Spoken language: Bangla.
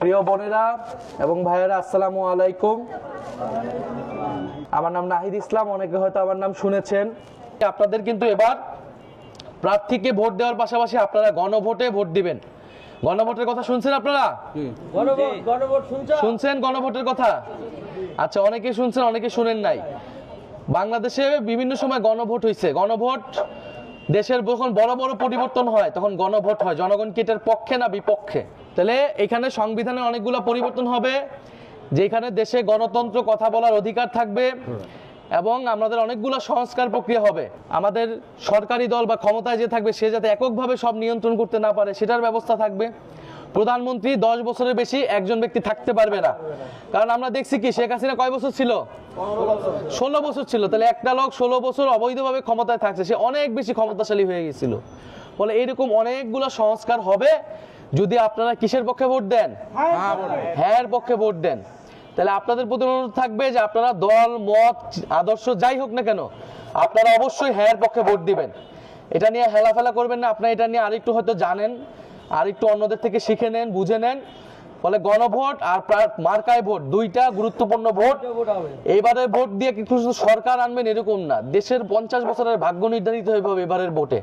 প্রিয় বোনেরা এবং ভাইয়েরা, আসসালামু আলাইকুম। আমার নাম নাহিদ ইসলাম, অনেকে হয়তো আমার নাম শুনেছেন। আপনাদের কিন্তু এবার প্রার্থীকে ভোট দেওয়ার পাশাপাশি আপনারা গণভোটে ভোট দিবেন। গণভোটের কথা শুনছেন আপনারা? শুনছেন গণভোটের কথা? আচ্ছা, অনেকে শুনছেন, অনেকে শুনেন নাই। বাংলাদেশে বিভিন্ন সময় গণভোট হয়েছে। গণভোট দেশের যখন বড় বড় পরিবর্তন হয় তখন গণভোট হয়, জনগণ কি এটার পক্ষে না বিপক্ষে। তাহলে এখানে সংবিধানে অনেকগুলো পরিবর্তন হবে, যেখানে দেশে গণতন্ত্র, কথা বলার অধিকার থাকবে এবং আমাদের অনেকগুলো সংস্কার প্রক্রিয়া হবে। আমাদের সরকারি দল বা ক্ষমতায় যে থাকবে সে যাতে এককভাবে সব নিয়ন্ত্রণ করতে না পারে সেটার ব্যবস্থা থাকবে। প্রধানমন্ত্রী 10 বছরের বেশি একজন ব্যক্তি থাকতে পারবে না, কারণ আমরা দেখছি কি শেখ হাসিনা কয় বছর ছিল? 16 বছর ছিল। তাহলে একটা লোক 16 বছর অবৈধভাবে ক্ষমতায় থাকছে, সে অনেক বেশি ক্ষমতাশালী হয়ে গেছিল। বলে এইরকম অনেকগুলো সংস্কার হবে যদি আপনারা কিসের পক্ষে ভোট দেন? হ্যাঁ পক্ষে ভোট দেন। তাহলে আপনাদের প্রতি অনুরোধ থাকবে যে আপনারা দল, মত, আদর্শ যাই হোক না কেন, আপনারা অবশ্যই হ্যাঁ পক্ষে ভোট দিবেন। এটা নিয়ে হেলাফেলা করবেন না। আপনারা এটা নিয়ে আরেকটু হয়তো জানেন, আরেকটু অন্যদের থেকে শিখে নেন, বুঝে নেন। ফলে গণভোট আর মার্কায় ভোট দুইটা গুরুত্বপূর্ণ ভোট। এইবারের ভোট দিয়ে কিছু সরকার আনবেন এরকম না, দেশের 50 বছরের ভাগ্য নির্ধারিত হয়ে যাবে এবারের ভোটে।